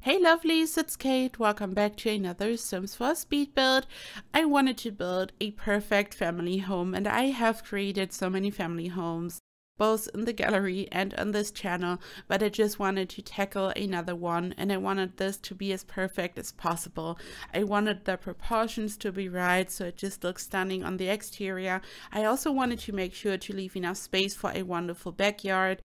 Hey lovelies, it's Kate. Welcome back to another Sims 4 speed build. I wanted to build a perfect family home, and I have created so many family homes, both in the gallery and on this channel, but I just wanted to tackle another one, and I wanted this to be as perfect as possible. I wanted the proportions to be right, so it just looks stunning on the exterior. I also wanted to make sure to leave enough space for a wonderful backyard.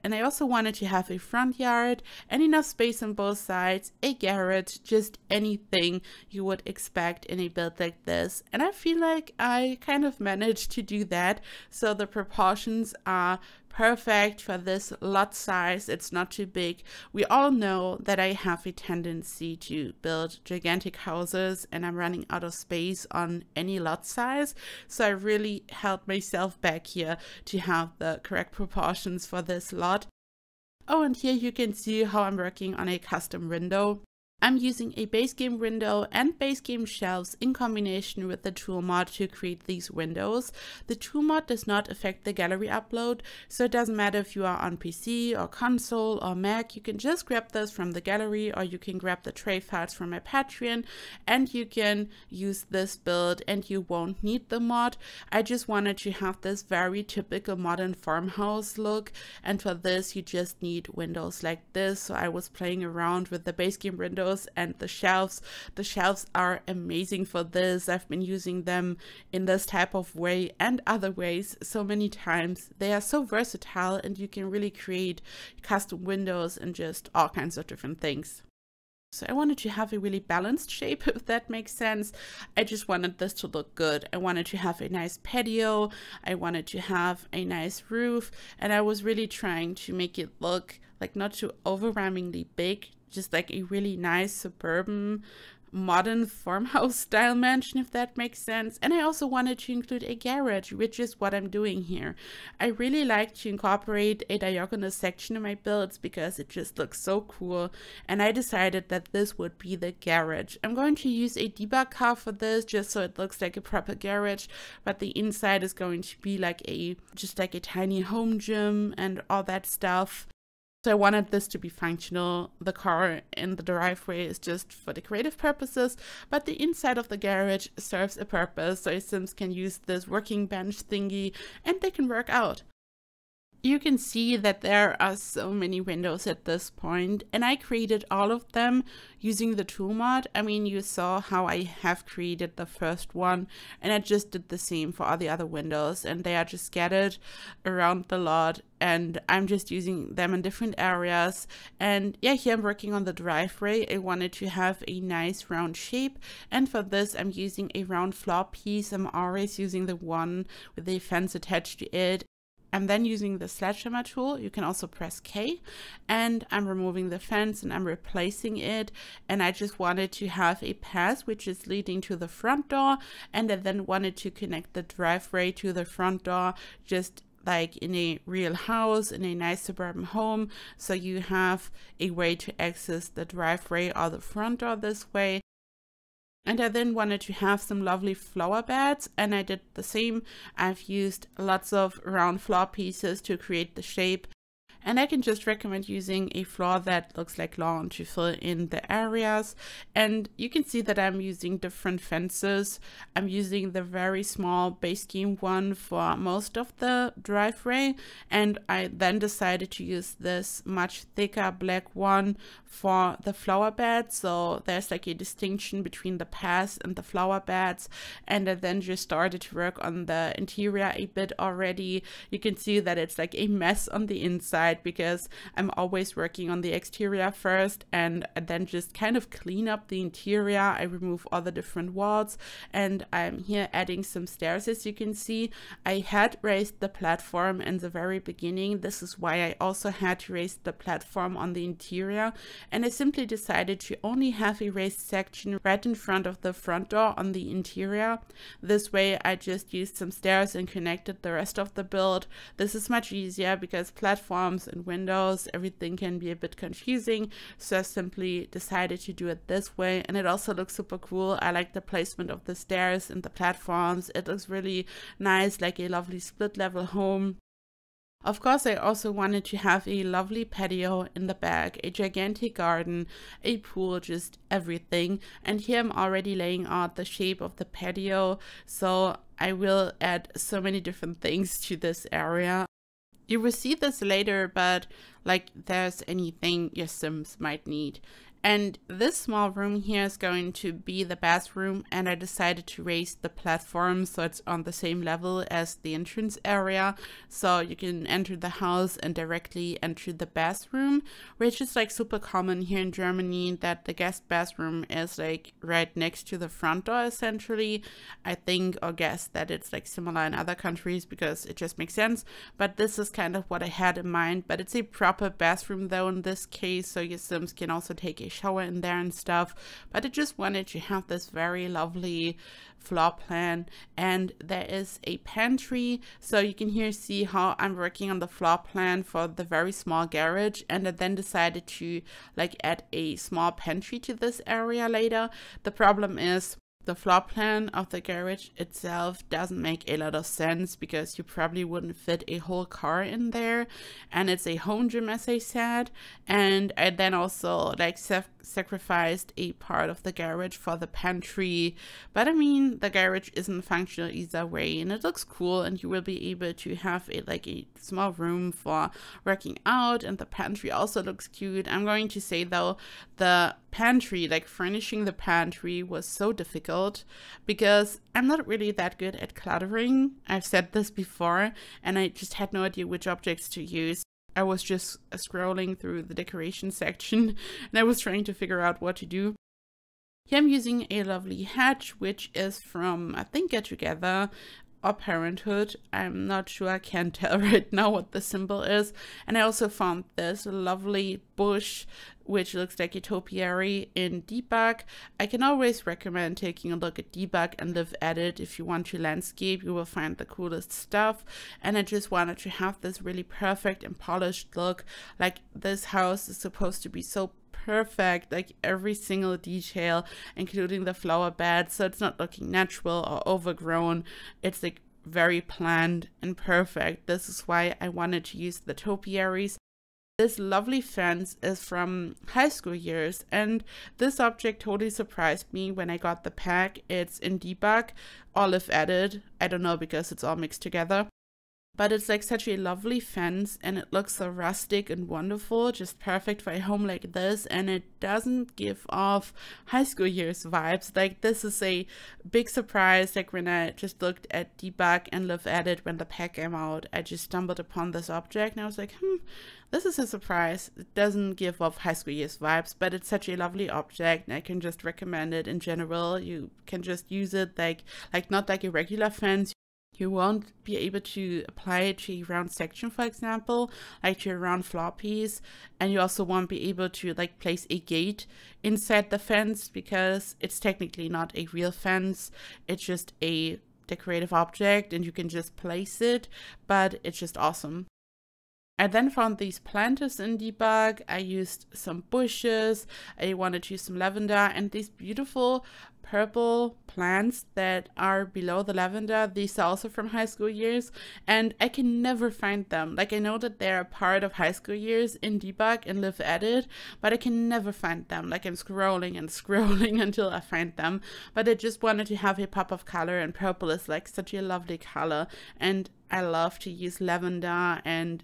And I also wanted to have a front yard and enough space on both sides, a garage, just anything you would expect in a build like this. And I feel like I kind of managed to do that. So the proportions are perfect for this lot size. It's not too big. We all know that I have a tendency to build gigantic houses and I'm running out of space on any lot size. So I really held myself back here to have the correct proportions for this lot. Oh, and here you can see how I'm working on a custom window. I'm using a base game window and base game shelves in combination with the tool mod to create these windows. The tool mod does not affect the gallery upload, so it doesn't matter if you are on PC or console or Mac. You can just grab this from the gallery, or you can grab the tray files from my Patreon and you can use this build and you won't need the mod. I just wanted to have this very typical modern farmhouse look, and for this you just need windows like this. So I was playing around with the base game windows and the shelves. The shelves are amazing for this. I've been using them in this type of way and other ways so many times. They are so versatile and you can really create custom windows and just all kinds of different things. So I wanted to have a really balanced shape, if that makes sense. I just wanted this to look good. I wanted to have a nice patio. I wanted to have a nice roof. And I was really trying to make it look like not too overwhelmingly big, just like a really nice suburban modern farmhouse style mansion, if that makes sense. And I also wanted to include a garage, which is what I'm doing here. I really like to incorporate a diagonal section in my builds because it just looks so cool, and I decided that this would be the garage. I'm going to use a debug car for this just so it looks like a proper garage, but the inside is going to be like just like a tiny home gym and all that stuff. So I wanted this to be functional. The car in the driveway is just for decorative purposes, but the inside of the garage serves a purpose, so Sims can use this working bench thingy and they can work out. You can see that there are so many windows at this point, and I created all of them using the tool mod. I mean, you saw how I have created the first one, and I just did the same for all the other windows, and they are just scattered around the lot, and I'm just using them in different areas. And yeah, here I'm working on the driveway. I wanted to have a nice round shape, and for this I'm using a round floor piece. I'm always using the one with a fence attached to it. I'm then using the sledgehammer tool. You can also press K, and I'm removing the fence and I'm replacing it. And I just wanted to have a path which is leading to the front door, and I then wanted to connect the driveway to the front door, just like in a real house, in a nice suburban home. So you have a way to access the driveway or the front door this way. And I then wanted to have some lovely flower beds, and I did the same. I've used lots of round floor pieces to create the shape. And I can just recommend using a floor that looks like lawn to fill in the areas. And you can see that I'm using different fences. I'm using the very small base game one for most of the driveway. And I then decided to use this much thicker black one for the flower bed. So there's like a distinction between the paths and the flower beds. And I then just started to work on the interior a bit already. You can see that it's like a mess on the inside, because I'm always working on the exterior first and then just kind of clean up the interior. I remove all the different walls, and I'm here adding some stairs. As you can see, I had raised the platform in the very beginning. This is why I also had to raise the platform on the interior, and I simply decided to only have a raised section right in front of the front door on the interior. This way I just used some stairs and connected the rest of the build. This is much easier because platforms and windows, everything can be a bit confusing, so I simply decided to do it this way, and it also looks super cool. I like the placement of the stairs and the platforms. It looks really nice, like a lovely split level home. Of course, I also wanted to have a lovely patio in the back, a gigantic garden, a pool, just everything. And here I'm already laying out the shape of the patio, so I will add so many different things to this area. You will see this later, but like there's anything your Sims might need. And this small room here is going to be the bathroom, and I decided to raise the platform so it's on the same level as the entrance area, so you can enter the house and directly enter the bathroom, which is like super common here in Germany, that the guest bathroom is like right next to the front door essentially. I think or guess that it's like similar in other countries because it just makes sense, but this is kind of what I had in mind. But it's a proper bathroom though in this case, so your Sims can also take a shower in there and stuff. But I just wanted to have this very lovely floor plan, and there is a pantry, so you can here see how I'm working on the floor plan for the very small garage, and I then decided to like add a small pantry to this area later. The problem is the floor plan of the garage itself doesn't make a lot of sense because you probably wouldn't fit a whole car in there, and it's a home gym as I said. And I then also like sacrificed a part of the garage for the pantry, but I mean the garage isn't functional either way, and it looks cool, and you will be able to have a small room for working out, and the pantry also looks cute. I'm going to say though, the pantry, like furnishing the pantry, was so difficult because I'm not really that good at cluttering. I've said this before, and I just had no idea which objects to use. I was just scrolling through the decoration section and I was trying to figure out what to do. Here I'm using a lovely hatch, which is from, I think, Get Together or Parenthood. I'm not sure, I can't tell right now what the symbol is. And I also found this lovely bush, which looks like a topiary in Debug. I can always recommend taking a look at Debug and Live Edit. If you want to landscape, you will find the coolest stuff. And I just wanted to have this really perfect and polished look. Like, this house is supposed to be so perfect, like every single detail, including the flower bed, so it's not looking natural or overgrown. It's like very planned and perfect. This is why I wanted to use the topiaries. This lovely fence is from high school years, and this object totally surprised me when I got the pack. It's in Debug or Live Edit, I don't know because it's all mixed together. But it's like such a lovely fence, and it looks so rustic and wonderful, just perfect for a home like this, and it doesn't give off high school years vibes. Like, this is a big surprise. Like, when I just looked at Debug and Live Edit when the pack came out, I just stumbled upon this object and I was like, this is a surprise. It doesn't give off high school years vibes, but it's such a lovely object, and I can just recommend it in general. You can just use it like not like a regular fence. You won't be able to apply it to a round section, for example, like to a round floor piece. And you also won't be able to like place a gate inside the fence because it's technically not a real fence. It's just a decorative object and you can just place it, but it's just awesome. I then found these planters in Debug. I used some bushes, I wanted to use some lavender, and these beautiful purple plants that are below the lavender. These are also from high school years, and I can never find them. Like, I know that they're a part of high school years in Debug and Live Edit, but I can never find them. Like, I'm scrolling and scrolling until I find them. But I just wanted to have a pop of color, and purple is like such a lovely color, and I love to use lavender and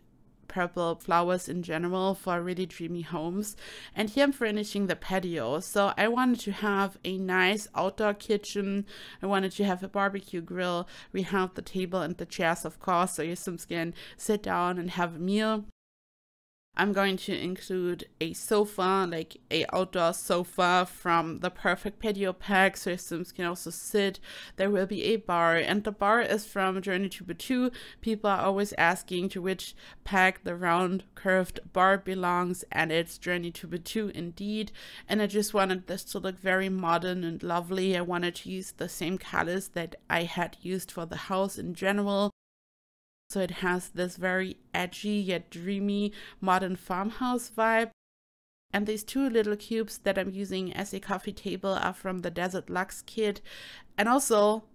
purple flowers in general for really dreamy homes. And here I'm furnishing the patio. So I wanted to have a nice outdoor kitchen. I wanted to have a barbecue grill. We have the table and the chairs, of course, so your Sims can sit down and have a meal. I'm going to include a sofa, like a outdoor sofa from the Perfect Patio pack, so your Sims can also sit. There will be a bar, and the bar is from Journey to Batu. People are always asking to which pack the round curved bar belongs, and it's Journey to Batu indeed. And I just wanted this to look very modern and lovely. I wanted to use the same colors that I had used for the house in general. So it has this very edgy yet dreamy modern farmhouse vibe. And these two little cubes that I'm using as a coffee table are from the Desert Lux kit. And also,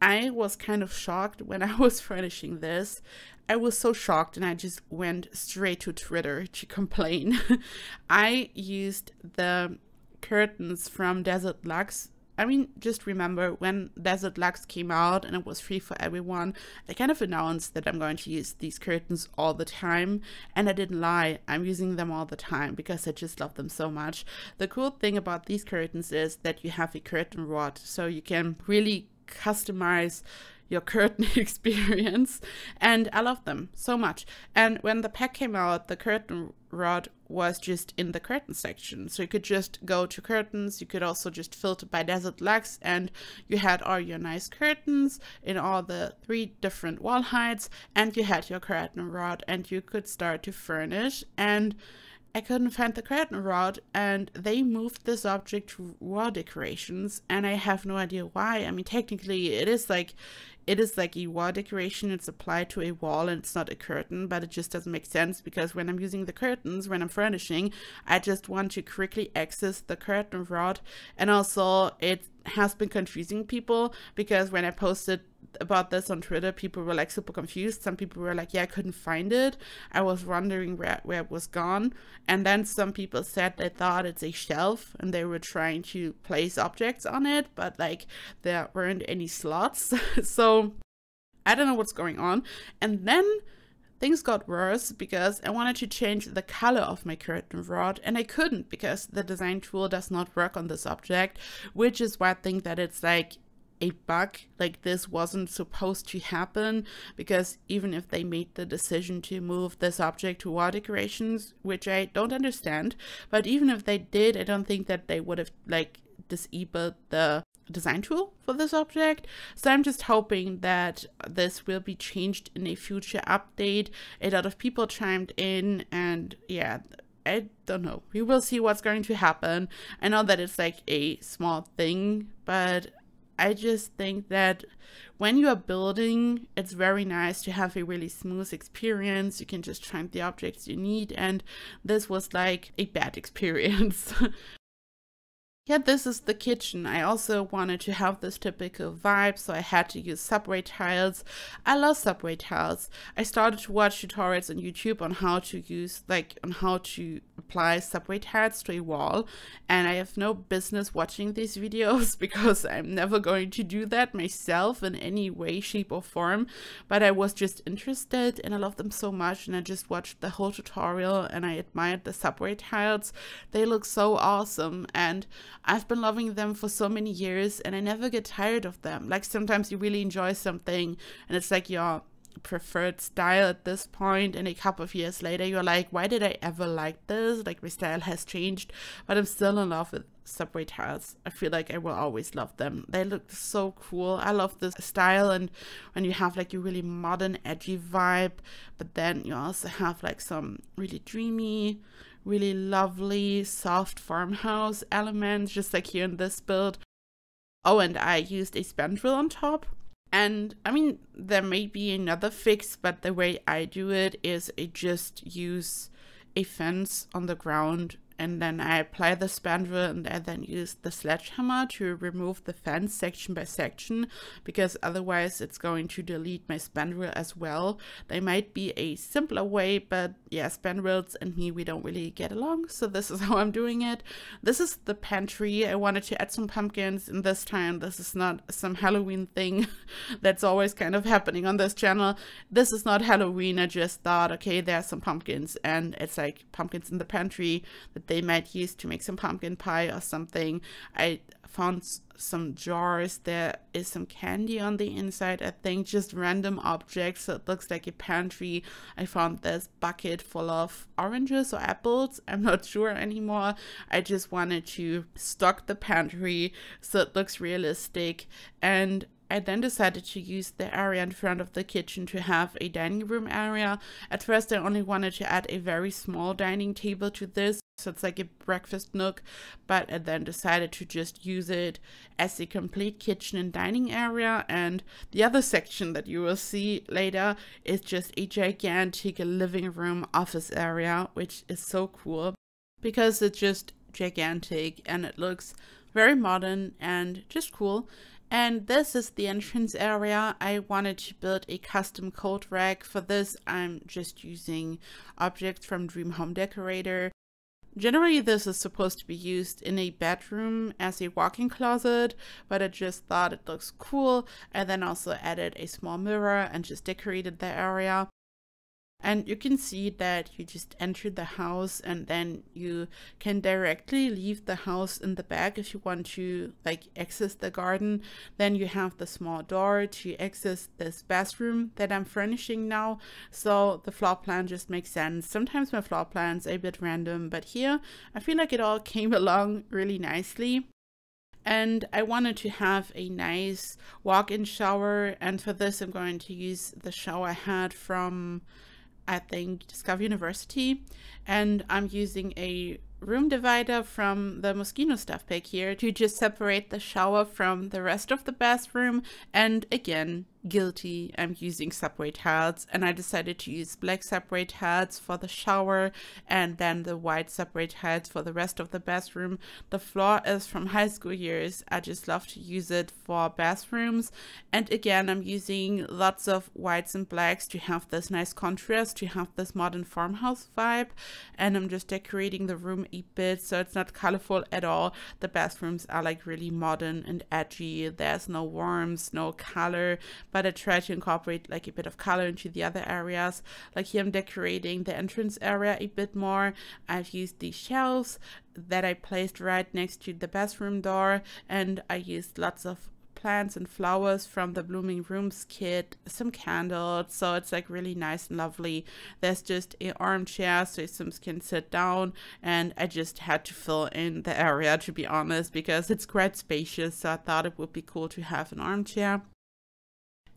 I was kind of shocked when I was furnishing this. I was so shocked and I just went straight to Twitter to complain. I used the curtains from Desert Luxe. I mean, just remember when Desert Luxe came out and it was free for everyone, I kind of announced that I'm going to use these curtains all the time. And I didn't lie, I'm using them all the time because I just love them so much. The cool thing about these curtains is that you have a curtain rod, so you can really customize your curtain experience, and I love them so much. And when the pack came out, the curtain rod was just in the curtain section, so you could just go to curtains. You could also just filter by Desert Luxe, and you had all your nice curtains in all the 3 different wall heights, and you had your curtain rod, and you could start to furnish. And I couldn't find the curtain rod, and they moved this object to wall decorations, and I have no idea why. I mean, technically it is like a wall decoration. It's applied to a wall and it's not a curtain, but it just doesn't make sense because when I'm using the curtains, when I'm furnishing, I just want to quickly access the curtain rod. And also it has been confusing people because when I posted about this on Twitter, people were like super confused. Some people were like, yeah, I couldn't find it. I was wondering where it was gone. And then some people said they thought it's a shelf and they were trying to place objects on it, but like there weren't any slots. So I don't know what's going on. And then things got worse because I wanted to change the color of my curtain rod and I couldn't because the design tool does not work on this object, which is why I think that it's like a bug. Like this wasn't supposed to happen, because even if they made the decision to move this object to wall decorations, which I don't understand, but even if they did, I don't think that they would have like disabled the design tool for this object. So I'm just hoping that this will be changed in a future update. A lot of people chimed in, and yeah, I don't know. We will see what's going to happen. I know that it's like a small thing, but I just think that when you are building, it's very nice to have a really smooth experience. You can just find the objects you need, and this was like a bad experience. Yeah, this is the kitchen. I also wanted to have this typical vibe, so I had to use subway tiles. I love subway tiles. I started to watch tutorials on YouTube on how to use, on how to apply subway tiles to a wall, and I have no business watching these videos because I'm never going to do that myself in any way, shape or form, but I was just interested and I love them so much, and I just watched the whole tutorial and I admired the subway tiles. They look so awesome, and I've been loving them for so many years and I never get tired of them. Like sometimes you really enjoy something and it's like your preferred style at this point, and a couple of years later you're like, why did I ever like this? Like my style has changed, but I'm still in love with subway tiles. I feel like I will always love them. They look so cool. I love this style, and when you have like a really modern edgy vibe, but then you also have like some really dreamy, really lovely soft farmhouse elements, just like here in this build. Oh, and I used a spandrel on top. And I mean, there may be another fix, but the way I do it is I just use a fence on the ground, and then I apply the spandrel, and I then use the sledgehammer to remove the fence section by section, because otherwise it's going to delete my spandrel as well. There might be a simpler way, but yeah, spandrels and me, we don't really get along, so this is how I'm doing it. This is the pantry. I wanted to add some pumpkins, and this time this is not some Halloween thing that's always kind of happening on this channel. This is not Halloween. I just thought, okay, there are some pumpkins, and it's like pumpkins in the pantry that they might use to make some pumpkin pie or something. I found some jars. There is some candy on the inside, I think, just random objects, so it looks like a pantry. I found this bucket full of oranges or apples. I'm not sure anymore. I just wanted to stock the pantry so it looks realistic, and I then decided to use the area in front of the kitchen to have a dining room area. At first I only wanted to add a very small dining table to this, so it's like a breakfast nook, but I then decided to just use it as a complete kitchen and dining area. And the other section that you will see later is just a gigantic living room office area, which is so cool because it's just gigantic and it looks very modern and just cool. And this is the entrance area. I wanted to build a custom coat rack. For this, I'm just using objects from Dream Home Decorator. Generally, this is supposed to be used in a bedroom as a walk-in closet, but I just thought it looks cool. I then also added a small mirror and just decorated the area. And you can see that you just enter the house and then you can directly leave the house in the back if you want to like access the garden. Then you have the small door to access this bathroom that I'm furnishing now. So the floor plan just makes sense. Sometimes my floor plan's a bit random, but here I feel like it all came along really nicely. And I wanted to have a nice walk-in shower, and for this I'm going to use the shower head from, I think, Discover University, and I'm using a room divider from the Moschino stuff pack here to just separate the shower from the rest of the bathroom. And again, guilty, I'm using separate heads, and I decided to use black separate heads for the shower and then the white separate heads for the rest of the bathroom. The floor is from high school years. I just love to use it for bathrooms, and again I'm using lots of whites and blacks to have this nice contrast, to have this modern farmhouse vibe. And I'm just decorating the room a bit so it's not colorful at all. The bathrooms are like really modern and edgy. There's no warmth, no color, but I try to incorporate like a bit of color into the other areas. Like here I'm decorating the entrance area a bit more. I've used these shelves that I placed right next to the bathroom door, and I used lots of plants and flowers from the Blooming Rooms kit, some candles, so it's like really nice and lovely. There's just an armchair so Sims can sit down, and I just had to fill in the area, to be honest, because it's quite spacious, so I thought it would be cool to have an armchair.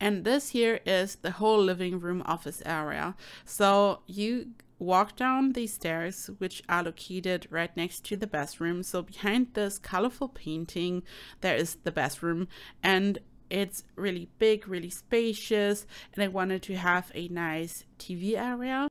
And this here is the whole living room office area. So you walk down these stairs, which are located right next to the bathroom. So behind this colorful painting, there is the bathroom, and it's really big, really spacious. And I wanted to have a nice TV area.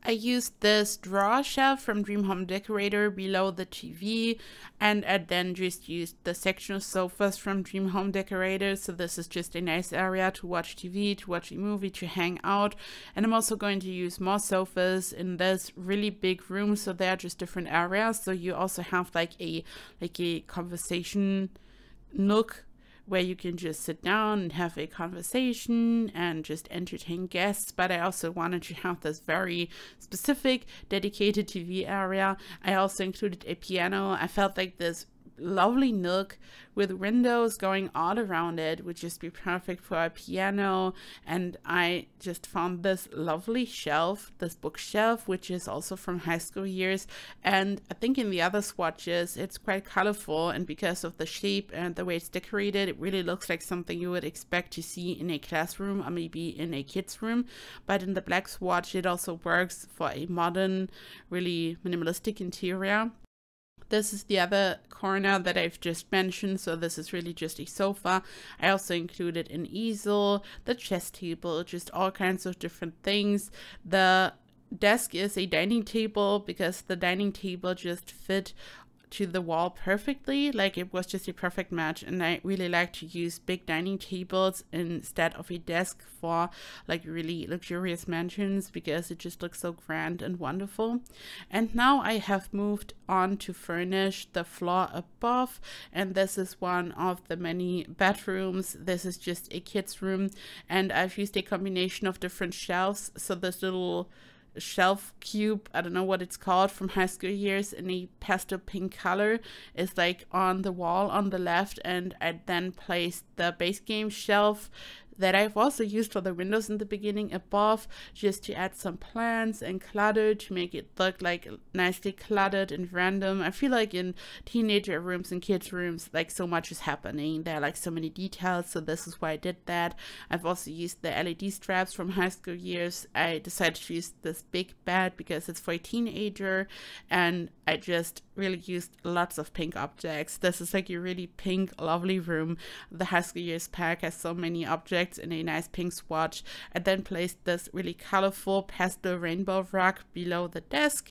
I used this drawer shelf from Dream Home Decorator below the TV, and I then just used the sectional sofas from Dream Home Decorator. So this is just a nice area to watch TV, to watch a movie, to hang out. And I'm also going to use more sofas in this really big room, so they're just different areas. So you also have like a conversation nook where you can just sit down and have a conversation and just entertain guests. But I also wanted to have this very specific dedicated TV area. I also included a piano. I felt like this lovely nook with windows going all around it would just be perfect for a piano. And I just found this lovely shelf, this bookshelf, which is also from high school years. And I think in the other swatches it's quite colorful, and because of the shape and the way it's decorated, it really looks like something you would expect to see in a classroom or maybe in a kid's room. But in the black swatch it also works for a modern, really minimalistic interior. This is the other corner that I've just mentioned, so this is really just a sofa. I also included an easel, the chess table, just all kinds of different things. The desk is a dining table because the dining table just fit to the wall perfectly. Like, it was just a perfect match, and I really like to use big dining tables instead of a desk for like really luxurious mansions because it just looks so grand and wonderful. And now I have moved on to furnish the floor above, and this is one of the many bedrooms. This is just a kid's room, and I've used a combination of different shelves. So this little shelf cube, I don't know what it's called, from high school years, in a pastel pink color is like on the wall on the left, and I then placed the base game shelf that I've also used for the windows in the beginning above, just to add some plants and clutter to make it look like nicely cluttered and random. I feel like in teenager rooms and kids rooms, like so much is happening. There are like so many details, so this is why I did that. I've also used the LED straps from high school years. I decided to use this big bed because it's for a teenager, and I just really used lots of pink objects. This is like a really pink, lovely room. The high school years pack has so many objects in a nice pink swatch. I then placed this really colorful pastel rainbow rug below the desk,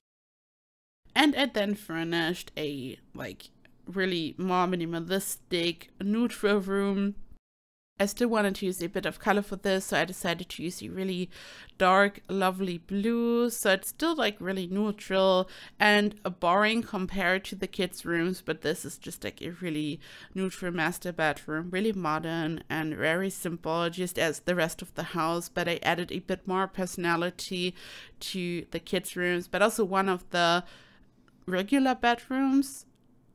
and I then furnished a like really more minimalistic neutral room I still wanted to use a bit of color for this, so I decided to use a really dark, lovely blue. So it's still like really neutral and boring compared to the kids' rooms, but this is just like a really neutral master bedroom, really modern and very simple, just as the rest of the house. But I added a bit more personality to the kids' rooms, but also one of the regular bedrooms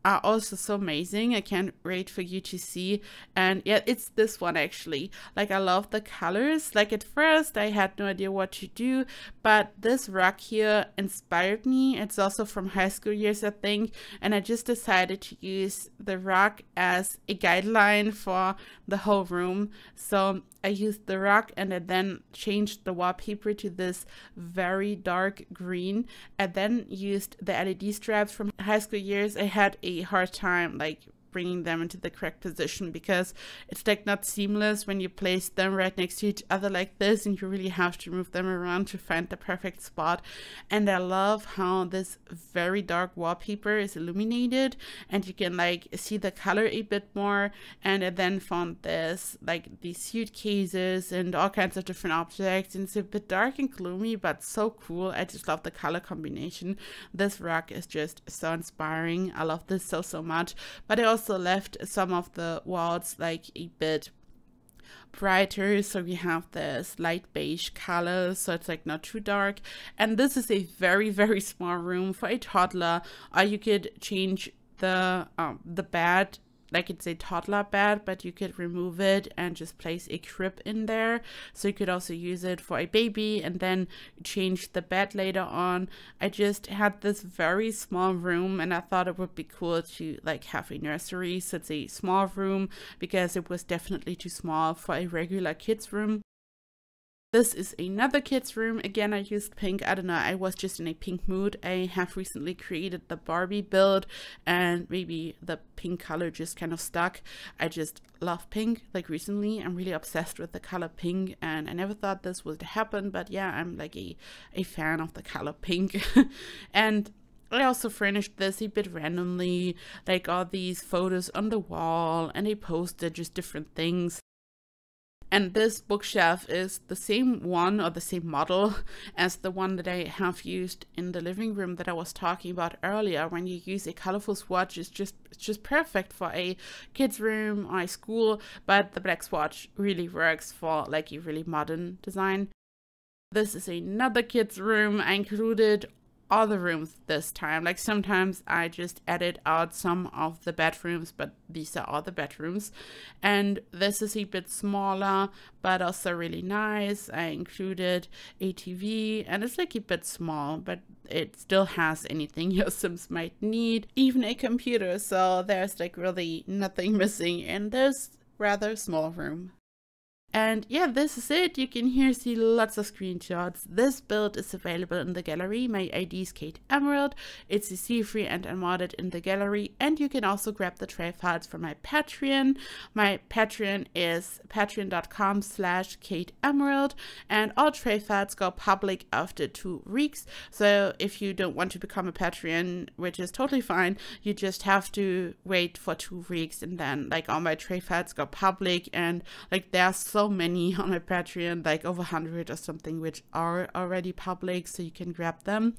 are also so amazing. I can't wait for you to see. And yeah, it's this one actually. Like, I love the colors. Like, at first I had no idea what to do, but this rug here inspired me. It's also from high school years, I think, and I just decided to use the rug as a guideline for the whole room. So I used the rug and I then changed the wallpaper to this very dark green, and then used the LED straps from high school years. I had a hard time like bringing them into the correct position because it's like not seamless when you place them right next to each other like this, and you really have to move them around to find the perfect spot. And I love how this very dark wallpaper is illuminated and you can like see the color a bit more. And I then found this like these suitcases and all kinds of different objects, and it's a bit dark and gloomy but so cool. I just love the color combination. This rug is just so inspiring. I love this so much. But I also left some of the walls like a bit brighter, so we have this light beige color, so it's like not too dark. And this is a very small room for a toddler, or you could change the bed. Like, it's a toddler bed, but you could remove it and just place a crib in there. So you could also use it for a baby and then change the bed later on. I just had this very small room and I thought it would be cool to like have a nursery. So it's a small room because it was definitely too small for a regular kids room. This is another kid's room. Again, I used pink. I don't know, I was just in a pink mood. I have recently created the Barbie build and maybe the pink color just kind of stuck. I just love pink. Like, recently I'm really obsessed with the color pink, and I never thought this would happen, but yeah, I'm like a fan of the color pink. And I also furnished this a bit randomly, like all these photos on the wall, and I posted just different things. And this bookshelf is the same one, or the same model as the one that I have used in the living room that I was talking about earlier. When you use a colorful swatch, it's just perfect for a kid's room or a school, but the black swatch really works for like a really modern design. This is another kid's room. I included all the rooms this time. Like, sometimes I just edit out some of the bedrooms, but these are all the bedrooms. And this is a bit smaller but also really nice. I included a TV, and it's like a bit small, but it still has anything your Sims might need, even a computer, so there's like really nothing missing in this rather small room. And yeah, this is it. You can here see lots of screenshots. This build is available in the gallery. My ID is KateEmerald. It's CC-free and unmodded in the gallery. And you can also grab the tray files from my Patreon. My Patreon is patreon.com/KateEmerald. And all tray files go public after 2 weeks. So if you don't want to become a Patreon, which is totally fine, you just have to wait for 2 weeks, and then like all my tray files go public. And like, there's so many on my Patreon, like over 100 or something, which are already public, so you can grab them.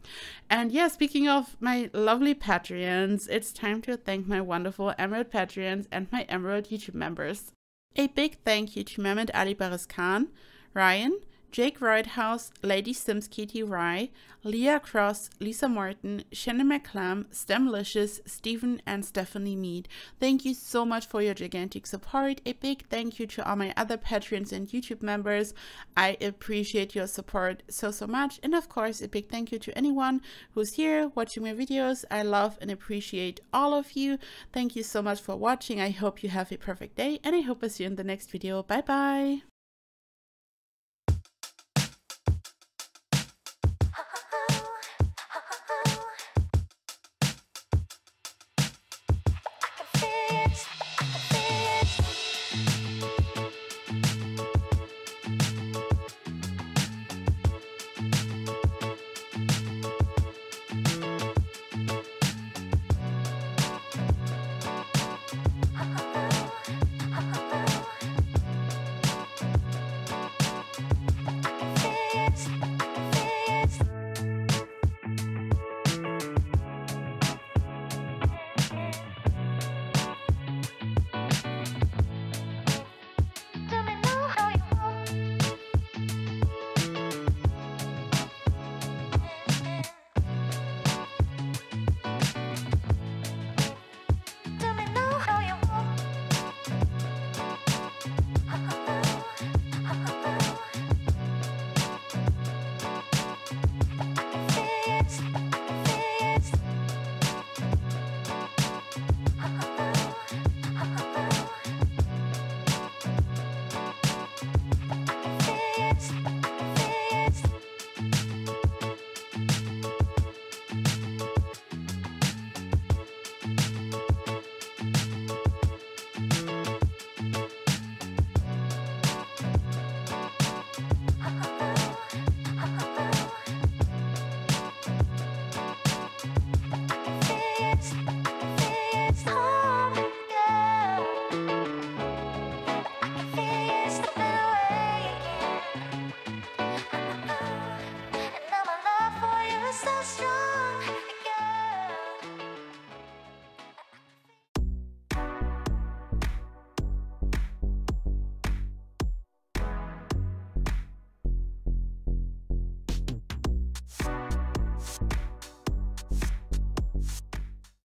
And yeah, speaking of my lovely Patreons, it's time to thank my wonderful Emerald Patreons and my Emerald YouTube members. A big thank you to Mehmet Ali Baris Khan, Ryan, Jake Roydhouse, Lady Sims Katie Rye, Leah Cross, Lisa Martin, Shannon McClam, Stemlicious, Stephen, and Stephanie Mead. Thank you so much for your gigantic support. A big thank you to all my other Patreons and YouTube members. I appreciate your support so much. And of course, a big thank you to anyone who's here watching my videos. I love and appreciate all of you. Thank you so much for watching. I hope you have a perfect day, and I hope I see you in the next video. Bye bye.